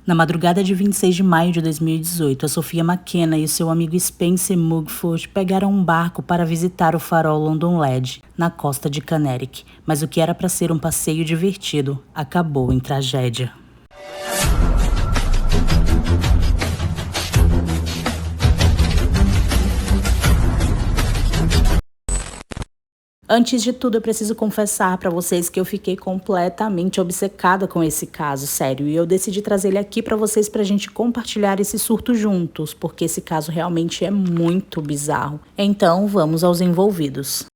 Na madrugada de 26 de maio de 2018, a Sophia McKenna e o seu amigo Spencer Mugford pegaram um barco para visitar o farol London Lead, na costa de Connecticut, mas o que era para ser um passeio divertido acabou em tragédia. Antes de tudo, eu preciso confessar para vocês que eu fiquei completamente obcecada com esse caso, sério, e eu decidi trazer ele aqui para vocês para a gente compartilhar esse surto juntos, porque esse caso realmente é muito bizarro. Então, vamos aos envolvidos.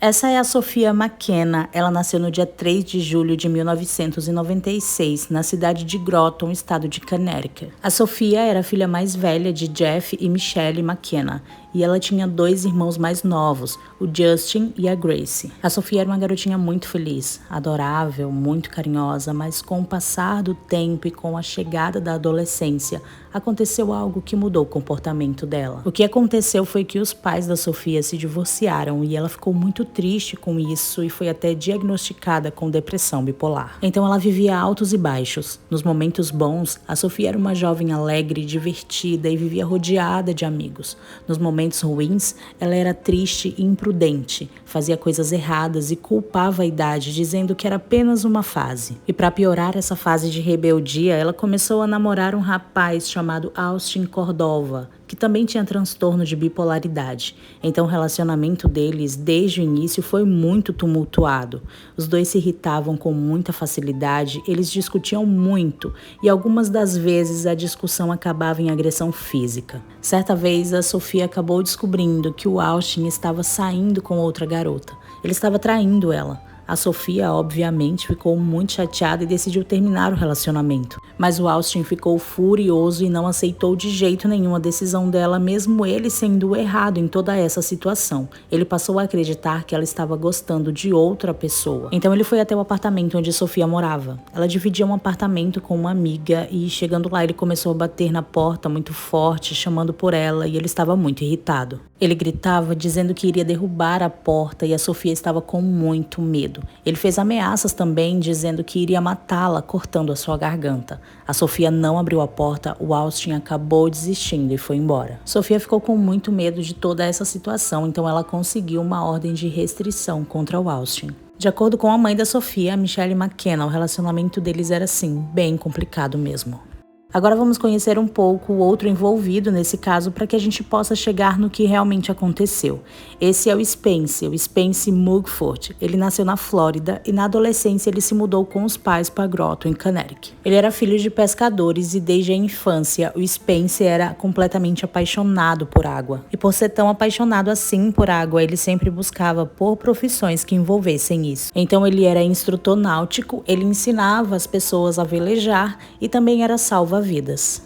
Essa é a Sophia McKenna. Ela nasceu no dia 3 de julho de 1996, na cidade de Groton, estado de Connecticut. A Sophia era a filha mais velha de Jeff e Michelle McKenna, e ela tinha 2 irmãos mais novos, o Justin e a Grace. A Sophia era uma garotinha muito feliz, adorável, muito carinhosa, mas com o passar do tempo e com a chegada da adolescência, aconteceu algo que mudou o comportamento dela. O que aconteceu foi que os pais da Sophia se divorciaram e ela ficou muito triste com isso e foi até diagnosticada com depressão bipolar. Então ela vivia altos e baixos. Nos momentos bons, a Sophia era uma jovem alegre, divertida e vivia rodeada de amigos. Nos momentos ruins, ela era triste e imprudente, fazia coisas erradas e culpava a idade, dizendo que era apenas uma fase. E para piorar essa fase de rebeldia, ela começou a namorar um rapaz chamado Austin Cordova, que também tinha transtorno de bipolaridade. Então o relacionamento deles, desde o início, foi muito tumultuado. Os dois se irritavam com muita facilidade, eles discutiam muito e algumas das vezes a discussão acabava em agressão física. Certa vez, a Sophia acabou descobrindo que o Austin estava saindo com outra garota. Ele estava traindo ela. A Sophia, obviamente, ficou muito chateada e decidiu terminar o relacionamento. Mas o Austin ficou furioso e não aceitou de jeito nenhum a decisão dela, mesmo ele sendo o errado em toda essa situação. Ele passou a acreditar que ela estava gostando de outra pessoa. Então ele foi até o apartamento onde Sophia morava. Ela dividia um apartamento com uma amiga e, chegando lá, ele começou a bater na porta muito forte, chamando por ela, e ele estava muito irritado. Ele gritava dizendo que iria derrubar a porta e a Sophia estava com muito medo. Ele fez ameaças também, dizendo que iria matá-la, cortando a sua garganta. A Sophia não abriu a porta, o Austin acabou desistindo e foi embora. Sophia ficou com muito medo de toda essa situação, então ela conseguiu uma ordem de restrição contra o Austin. De acordo com a mãe da Sophia, a Michelle McKenna, o relacionamento deles era assim, bem complicado mesmo. Agora vamos conhecer um pouco o outro envolvido nesse caso para que a gente possa chegar no que realmente aconteceu. Esse é o Spencer Mugford. Ele nasceu na Flórida e na adolescência ele se mudou com os pais para Groton, em Connecticut. Ele era filho de pescadores e desde a infância o Spencer era completamente apaixonado por água. E por ser tão apaixonado assim por água, ele sempre buscava por profissões que envolvessem isso. Então ele era instrutor náutico, ele ensinava as pessoas a velejar e também era salva-vidas.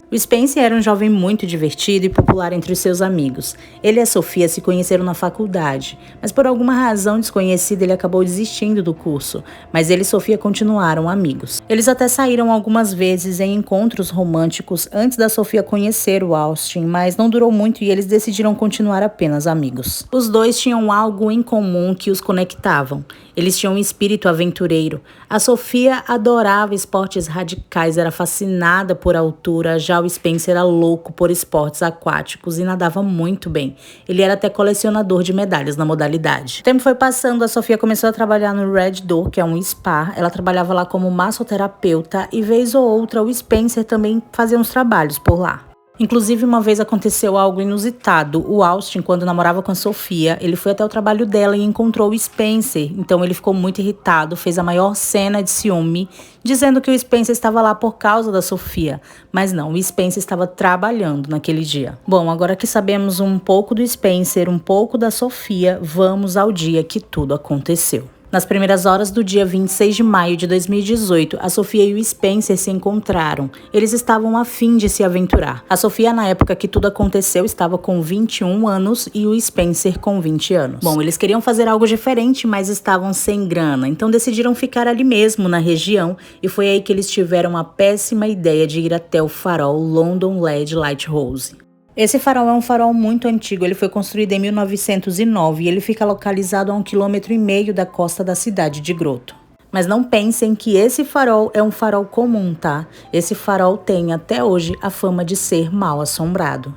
O Spencer era um jovem muito divertido e popular entre os seus amigos. Ele e a Sophia se conheceram na faculdade, mas por alguma razão desconhecida ele acabou desistindo do curso, mas ele e Sophia continuaram amigos. Eles até saíram algumas vezes em encontros românticos antes da Sophia conhecer o Austin, mas não durou muito e eles decidiram continuar apenas amigos. Os dois tinham algo em comum que os conectavam. Eles tinham um espírito aventureiro. A Sophia adorava esportes radicais, era fascinada por altura, já o Spencer era louco por esportes aquáticos e nadava muito bem. Ele era até colecionador de medalhas na modalidade. O tempo foi passando, a Sophia começou a trabalhar no Red Door, que é um spa. Ela trabalhava lá como massoterapeuta e vez ou outra o Spencer também fazia uns trabalhos por lá. Inclusive, uma vez aconteceu algo inusitado. O Austin, quando namorava com a Sophia, ele foi até o trabalho dela e encontrou o Spencer. Então ele ficou muito irritado, fez a maior cena de ciúme, dizendo que o Spencer estava lá por causa da Sophia. Mas não, o Spencer estava trabalhando naquele dia. Bom, agora que sabemos um pouco do Spencer, um pouco da Sophia, vamos ao dia que tudo aconteceu. Nas primeiras horas do dia 26 de maio de 2018, a Sophia e o Spencer se encontraram. Eles estavam a fim de se aventurar. A Sophia, na época que tudo aconteceu, estava com 21 anos e o Spencer com 20 anos. Bom, eles queriam fazer algo diferente, mas estavam sem grana, então decidiram ficar ali mesmo, na região, e foi aí que eles tiveram a péssima ideia de ir até o farol London Lead Lighthouse. Esse farol é um farol muito antigo, ele foi construído em 1909 e ele fica localizado a 1,5 km da costa da cidade de Groton. Mas não pensem que esse farol é um farol comum, tá? Esse farol tem até hoje a fama de ser mal assombrado.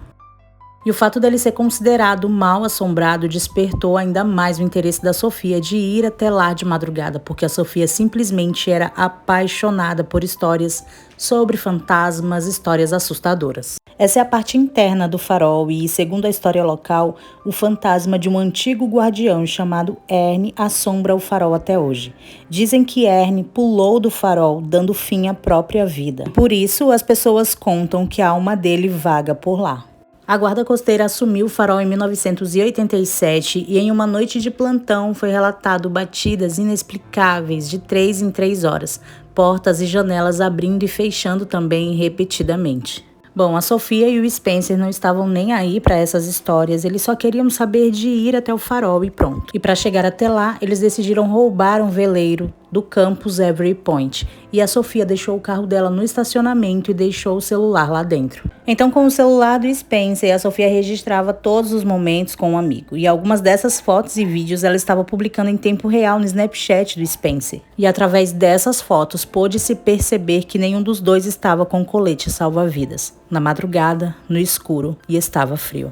E o fato dele ser considerado mal assombrado despertou ainda mais o interesse da Sofia de ir até lá de madrugada, porque a Sofia simplesmente era apaixonada por histórias sobre fantasmas, histórias assustadoras. Essa é a parte interna do farol e, segundo a história local, o fantasma de um antigo guardião chamado Erne assombra o farol até hoje. Dizem que Erne pulou do farol, dando fim à própria vida. Por isso, as pessoas contam que a alma dele vaga por lá. A Guarda Costeira assumiu o farol em 1987 e em uma noite de plantão foi relatado batidas inexplicáveis de 3 em 3 horas, portas e janelas abrindo e fechando também repetidamente. Bom, a Sofia e o Spencer não estavam nem aí para essas histórias, eles só queriam saber de ir até o farol e pronto. E para chegar até lá, eles decidiram roubar um veleiro do campus Every Point. E a Sofia deixou o carro dela no estacionamento e deixou o celular lá dentro. Então, com o celular do Spencer, a Sofia registrava todos os momentos com um amigo. E algumas dessas fotos e vídeos ela estava publicando em tempo real no Snapchat do Spencer. E através dessas fotos, pôde-se perceber que nenhum dos dois estava com colete salva-vidas. Na madrugada, no escuro, e estava frio.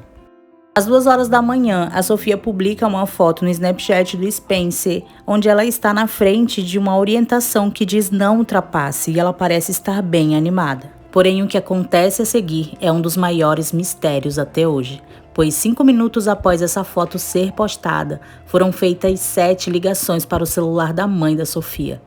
Às 2 horas da manhã, a Sofia publica uma foto no Snapchat do Spencer, onde ela está na frente de uma orientação que diz não ultrapasse e ela parece estar bem animada. Porém, o que acontece a seguir é um dos maiores mistérios até hoje, pois 5 minutos após essa foto ser postada, foram feitas 7 ligações para o celular da mãe da Sofia.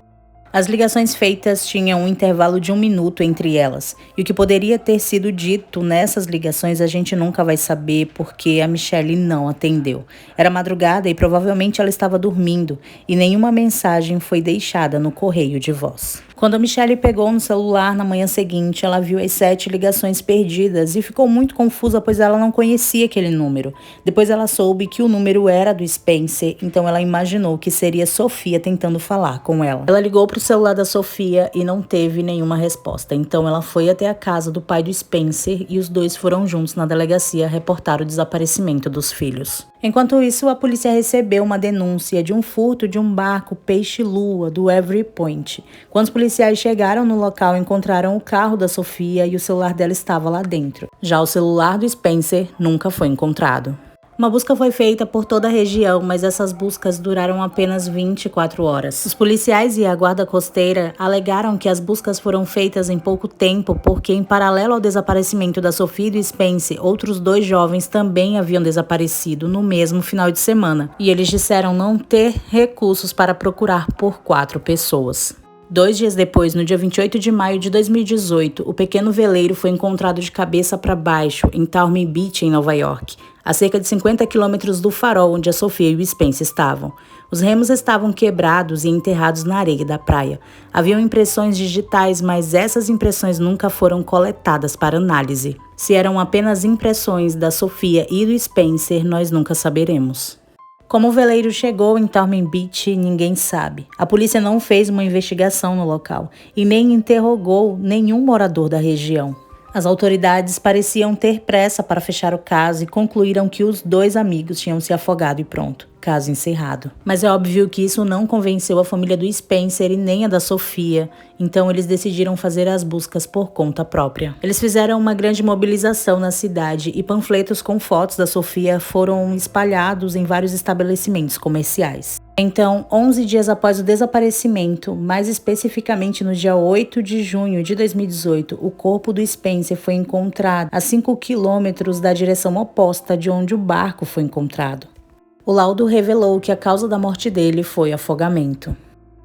As ligações feitas tinham um intervalo de 1 minuto entre elas, e o que poderia ter sido dito nessas ligações a gente nunca vai saber porque a Michelle não atendeu. Era madrugada e provavelmente ela estava dormindo, e nenhuma mensagem foi deixada no correio de voz. Quando a Michelle pegou no celular na manhã seguinte, ela viu as 7 ligações perdidas e ficou muito confusa, pois ela não conhecia aquele número. Depois ela soube que o número era do Spencer, então ela imaginou que seria Sofia tentando falar com ela. Ela ligou para o celular da Sofia e não teve nenhuma resposta, então ela foi até a casa do pai do Spencer e os dois foram juntos na delegacia reportar o desaparecimento dos filhos. Enquanto isso, a polícia recebeu uma denúncia de um furto de um barco peixe-lua do Every Point. Quando os policiais chegaram no local, encontraram o carro da Sofia e o celular dela estava lá dentro. Já o celular do Spencer nunca foi encontrado. Uma busca foi feita por toda a região, mas essas buscas duraram apenas 24 horas. Os policiais e a Guarda Costeira alegaram que as buscas foram feitas em pouco tempo porque, em paralelo ao desaparecimento da Sofia e do Spencer, outros 2 jovens também haviam desaparecido no mesmo final de semana. E eles disseram não ter recursos para procurar por 4 pessoas. 2 dias depois, no dia 28 de maio de 2018, o pequeno veleiro foi encontrado de cabeça para baixo em Tormey Beach, em Nova York, a cerca de 50 quilômetros do farol onde a Sofia e o Spencer estavam. Os remos estavam quebrados e enterrados na areia da praia. Haviam impressões digitais, mas essas impressões nunca foram coletadas para análise. Se eram apenas impressões da Sofia e do Spencer, nós nunca saberemos. Como o veleiro chegou em Tormey Beach, ninguém sabe. A polícia não fez uma investigação no local e nem interrogou nenhum morador da região. As autoridades pareciam ter pressa para fechar o caso e concluíram que os 2 amigos tinham se afogado e pronto. Caso encerrado. Mas é óbvio que isso não convenceu a família do Spencer e nem a da Sofia, então eles decidiram fazer as buscas por conta própria. Eles fizeram uma grande mobilização na cidade e panfletos com fotos da Sofia foram espalhados em vários estabelecimentos comerciais. Então, 11 dias após o desaparecimento, mais especificamente no dia 8 de junho de 2018, o corpo do Spencer foi encontrado a 5 quilômetros da direção oposta de onde o barco foi encontrado. O laudo revelou que a causa da morte dele foi afogamento.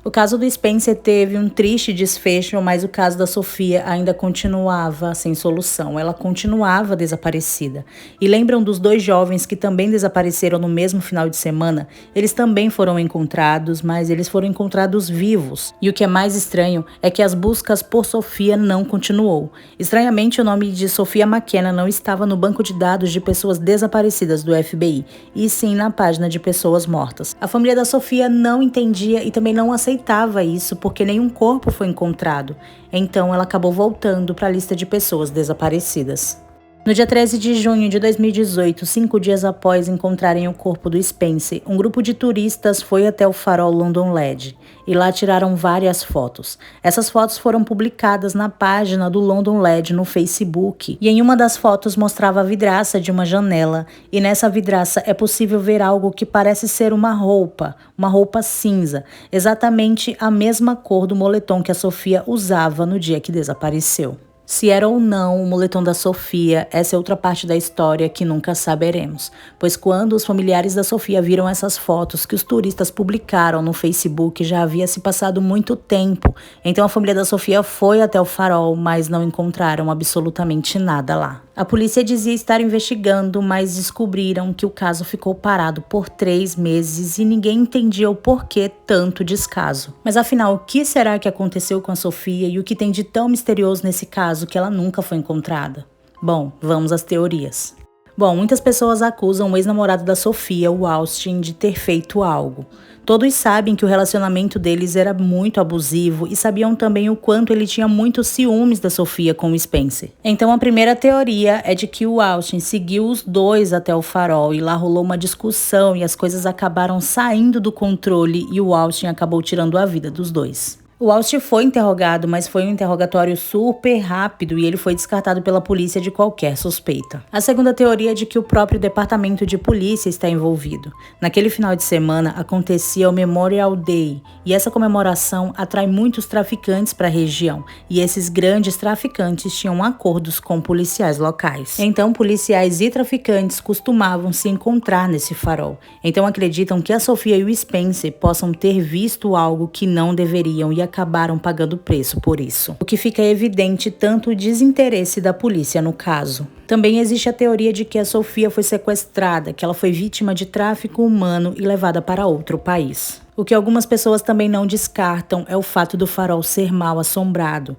O caso do Spencer teve um triste desfecho, mas o caso da Sofia ainda continuava sem solução. Ela continuava desaparecida. E lembram dos 2 jovens que também desapareceram no mesmo final de semana? Eles também foram encontrados, mas eles foram encontrados vivos. E o que é mais estranho é que as buscas por Sofia não continuou. Estranhamente, o nome de Sofia McKenna não estava no banco de dados de pessoas desaparecidas do FBI, e sim na página de pessoas mortas. A família da Sofia não entendia e também não aceitava isso porque nenhum corpo foi encontrado. Então ela acabou voltando para a lista de pessoas desaparecidas. No dia 13 de junho de 2018, 5 dias após encontrarem o corpo do Spencer, um grupo de turistas foi até o farol London LED e lá tiraram várias fotos. Essas fotos foram publicadas na página do London LED no Facebook e em uma das fotos mostrava a vidraça de uma janela e nessa vidraça é possível ver algo que parece ser uma roupa cinza, exatamente a mesma cor do moletom que a Sofia usava no dia que desapareceu. Se era ou não o moletom da Sofia, essa é outra parte da história que nunca saberemos, pois quando os familiares da Sofia viram essas fotos que os turistas publicaram no Facebook, já havia se passado muito tempo, então a família da Sofia foi até o farol, mas não encontraram absolutamente nada lá. A polícia dizia estar investigando, mas descobriram que o caso ficou parado por 3 meses e ninguém entendia o porquê tanto descaso. Mas afinal, o que será que aconteceu com a Sofia e o que tem de tão misterioso nesse caso que ela nunca foi encontrada? Bom, vamos às teorias. Bom, muitas pessoas acusam o ex-namorado da Sofia, o Austin, de ter feito algo. Todos sabem que o relacionamento deles era muito abusivo e sabiam também o quanto ele tinha muitos ciúmes da Sofia com o Spencer. Então a primeira teoria é de que o Austin seguiu os dois até o farol e lá rolou uma discussão e as coisas acabaram saindo do controle e o Austin acabou tirando a vida dos dois. O Austin foi interrogado, mas foi um interrogatório super rápido e ele foi descartado pela polícia de qualquer suspeita. A segunda teoria é de que o próprio departamento de polícia está envolvido. Naquele final de semana acontecia o Memorial Day e essa comemoração atrai muitos traficantes para a região e esses grandes traficantes tinham acordos com policiais locais. Então policiais e traficantes costumavam se encontrar nesse farol. Então acreditam que a Sofia e o Spencer possam ter visto algo que não deveriam e acabaram pagando preço por isso. O que fica evidente tanto o desinteresse da polícia no caso. Também existe a teoria de que a Sofia foi sequestrada, que ela foi vítima de tráfico humano e levada para outro país. O que algumas pessoas também não descartam é o fato do farol ser mal assombrado.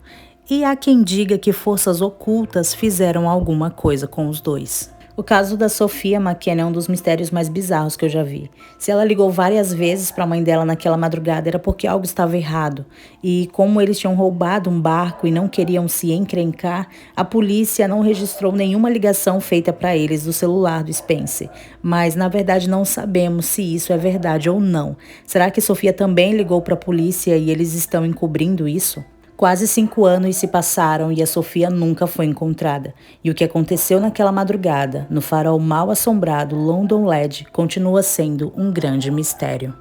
E há quem diga que forças ocultas fizeram alguma coisa com os dois. O caso da Sofia McKenna é um dos mistérios mais bizarros que eu já vi. Se ela ligou várias vezes para a mãe dela naquela madrugada, era porque algo estava errado. E como eles tinham roubado um barco e não queriam se encrencar, a polícia não registrou nenhuma ligação feita para eles do celular do Spencer. Mas, na verdade, não sabemos se isso é verdade ou não. Será que Sofia também ligou para a polícia e eles estão encobrindo isso? Quase 5 anos se passaram e a Sofia nunca foi encontrada. E o que aconteceu naquela madrugada, no farol mal assombrado London LED, continua sendo um grande mistério.